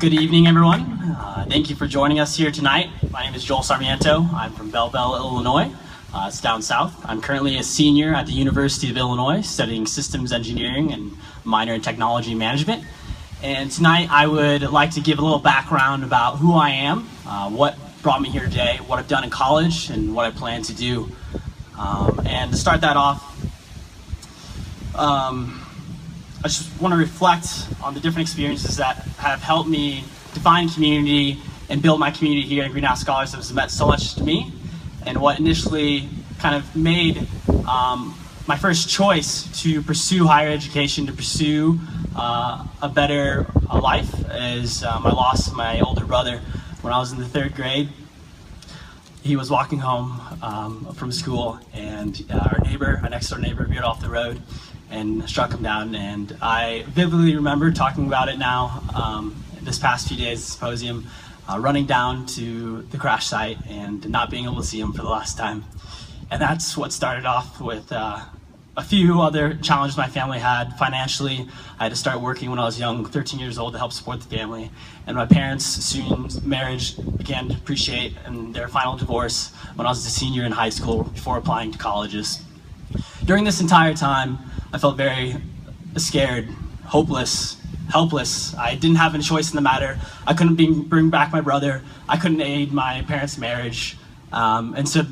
Good evening, everyone. Thank you for joining us here tonight. My name is Joel Sarmiento. I'm from Belleville, Illinois. It's down south. I'm currently a senior at the University of Illinois studying systems engineering and minor in technology management. And tonight I would like to give a little background about who I am, what brought me here today, what I've done in college, and what I plan to do. And to start that off, I just want to reflect on the different experiences that have helped me define community and build my community here in Greenhouse Scholars that has meant so much to me, and what initially kind of made my first choice to pursue higher education, to pursue a better life, is my loss of my older brother when I was in the 3rd grade. He was walking home from school, and our next door neighbor veered off the road and struck him down. And I vividly remember talking about it now this past few days at the symposium, running down to the crash site and not being able to see him for the last time. And that's what started off with a few other challenges my family had. Financially, I had to start working when I was young, 13 years old, to help support the family. And my parents' soon marriage began to depreciate, and their final divorce when I was a senior in high school before applying to colleges. During this entire time, I felt very scared, hopeless, helpless. I didn't have any choice in the matter. I couldn't bring back my brother. I couldn't aid my parents' marriage. And so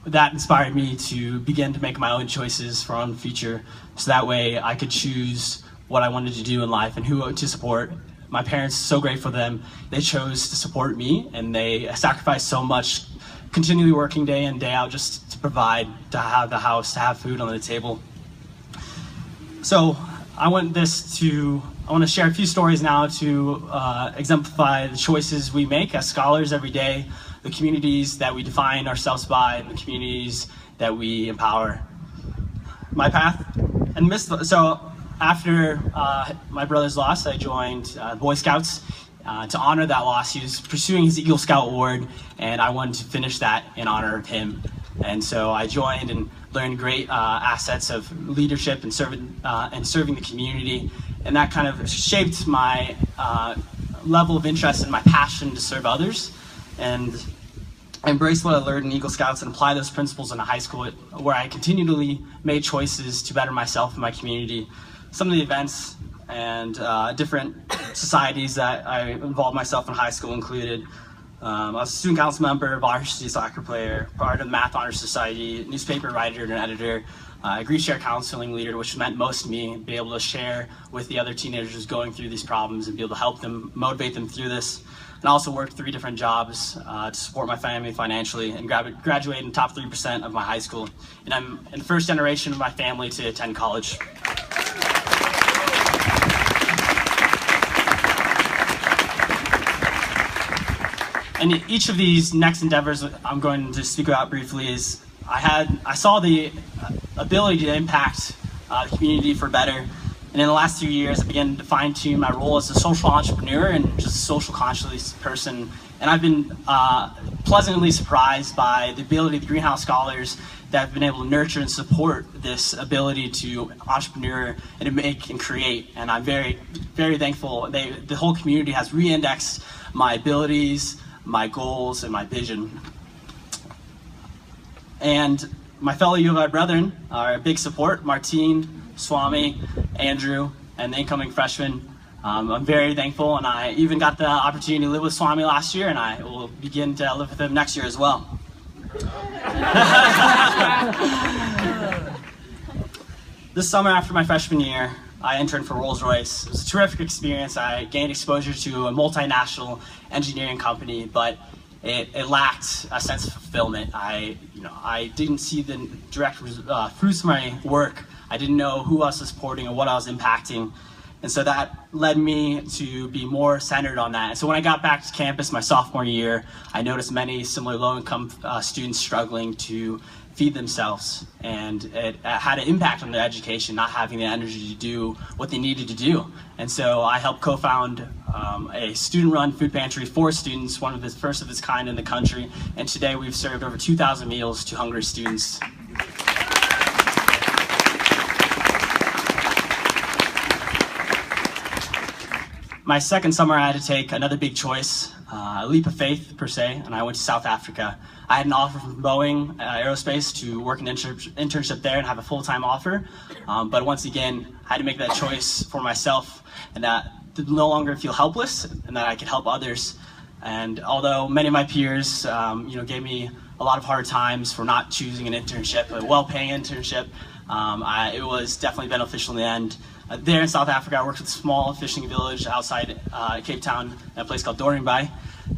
that inspired me to begin to make my own choices for my own future, so that way I could choose what I wanted to do in life and who to support. My parents, so grateful for them, they chose to support me, and they sacrificed so much, continually working day in, day out, just to provide, to have the house, to have food on the table. So I want to share a few stories now to exemplify the choices we make as scholars every day, the communities that we define ourselves by, and the communities that we empower. My path. So after my brother's loss, I joined Boy Scouts to honor that loss. He was pursuing his Eagle Scout award, and I wanted to finish that in honor of him. And so I joined and learned great assets of leadership and serving the community, and that kind of shaped my level of interest and my passion to serve others. And I embraced what I learned in Eagle Scouts and apply those principles in a high school where I continually made choices to better myself and my community. Some of the events and different societies that I involved myself in high school included I was a student council member, varsity soccer player, part of the Math Honor Society, newspaper writer and editor, grief share counseling leader, which meant most to me, be able to share with the other teenagers going through these problems and be able to help them, motivate them through this. And I also worked 3 different jobs to support my family financially, and graduated in the top 3% of my high school. And I'm in the first generation of my family to attend college. And each of these next endeavors I'm going to speak about briefly is I saw the ability to impact the community for better. And in the last 2 years, I began to fine-tune my role as a social entrepreneur and just a social conscious person. And I've been pleasantly surprised by the ability of the Greenhouse Scholars that have been able to nurture and support this ability to entrepreneur and to make and create. And I'm very, very thankful. The whole community has re-indexed my abilities, my goals, and my vision. And my fellow U of I brethren are a big support: Martine, Swami, Andrew, and the incoming freshmen. I'm very thankful, and I even got the opportunity to live with Swami last year, and I will begin to live with him next year as well. This summer after my freshman year, I interned for Rolls-Royce. It was a terrific experience. I gained exposure to a multinational engineering company, but it lacked a sense of fulfillment. I didn't see the direct fruits of my work. I didn't know who I was supporting or what I was impacting. And so that led me to be more centered on that. And so when I got back to campus my sophomore year, I noticed many similar low-income students struggling to feed themselves, and it had an impact on their education, not having the energy to do what they needed to do. And so I helped co-found a student-run food pantry for students, one of the first of its kind in the country, and today we've served over 2,000 meals to hungry students. my second summer, I had to take another big choice, a leap of faith per se, and I went to South Africa. I had an offer from Boeing Aerospace to work an internship there and have a full-time offer, but once again, I had to make that choice for myself, and to no longer feel helpless, and that I could help others. And although many of my peers, gave me a lot of hard times for not choosing an internship, a well-paying internship, it was definitely beneficial in the end. There in South Africa, I worked with a small fishing village outside Cape Town in a place called Doringbai.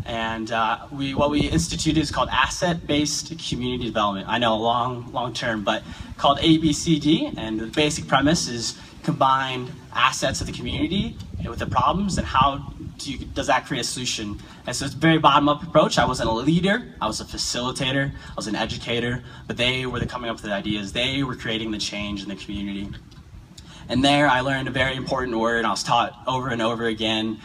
And what we instituted is called asset-based community development. I know, long term, but called ABCD. And the basic premise is combine assets of the community with the problems, and how does that create a solution? And so it's a very bottom-up approach. I wasn't a leader, I was a facilitator, I was an educator, but they were coming up with the ideas. They were creating the change in the community. And there I learned a very important word. I was taught over and over again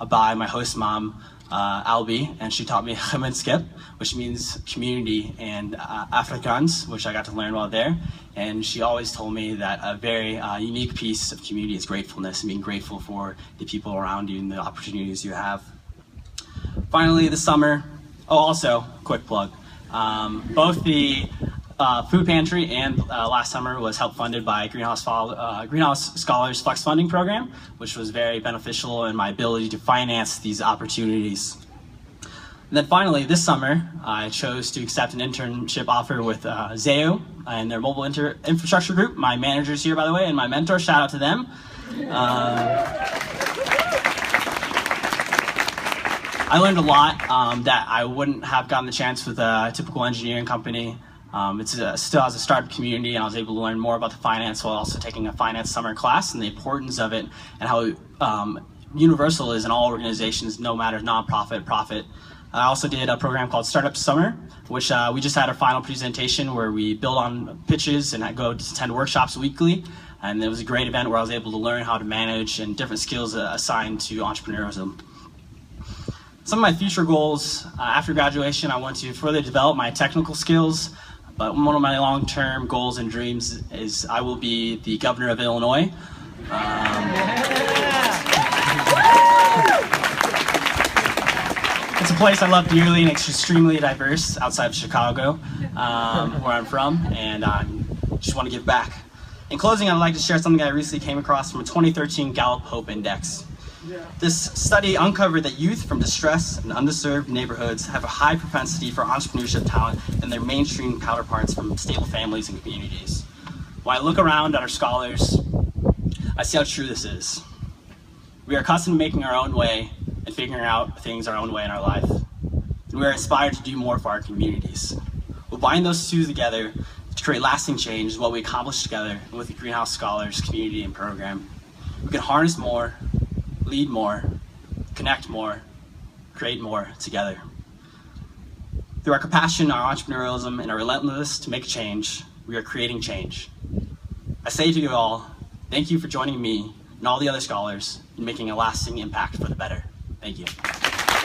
by my host mom, Albi, and she taught me gemeenskap, which means community, and Afrikaans, which I got to learn while there. And she always told me that a very unique piece of community is gratefulness, and being grateful for the people around you and the opportunities you have. Finally, this summer, also, quick plug, both the food pantry and last summer was help funded by Greenhouse Scholars Flex Funding Program, which was very beneficial in my ability to finance these opportunities. And then finally, this summer, I chose to accept an internship offer with Zayo and their mobile infrastructure group. My manager's here, by the way, and my mentor, shout out to them. I learned a lot that I wouldn't have gotten the chance with a typical engineering company. It still has a startup community, and I was able to learn more about the finance while also taking a finance summer class and the importance of it, and how universal it is in all organizations, no matter nonprofit, profit. I also did a program called Startup Summer, which we just had our final presentation where we build on pitches and I go to attend workshops weekly. And it was a great event where I was able to learn how to manage and different skills assigned to entrepreneurship. Some of my future goals after graduation, I want to further develop my technical skills. But one of my long-term goals and dreams is I will be the governor of Illinois. It's a place I love dearly, and it's extremely diverse outside of Chicago, where I'm from, and I just want to give back. In closing, I'd like to share something I recently came across from a 2013 Gallup Hope Index. This study uncovered that youth from distressed and underserved neighborhoods have a high propensity for entrepreneurship talent than their mainstream counterparts from stable families and communities. When I look around at our scholars, I see how true this is. We are accustomed to making our own way and figuring out things our own way in our life. And we are inspired to do more for our communities. We'll bind those two together to create lasting change is what we accomplish together with the Greenhouse Scholars community and program. We can harness more, lead more, connect more, create more together. Through our compassion, our entrepreneurialism, and our relentlessness to make change, we are creating change. I say to you all, thank you for joining me and all the other scholars in making a lasting impact for the better. Thank you.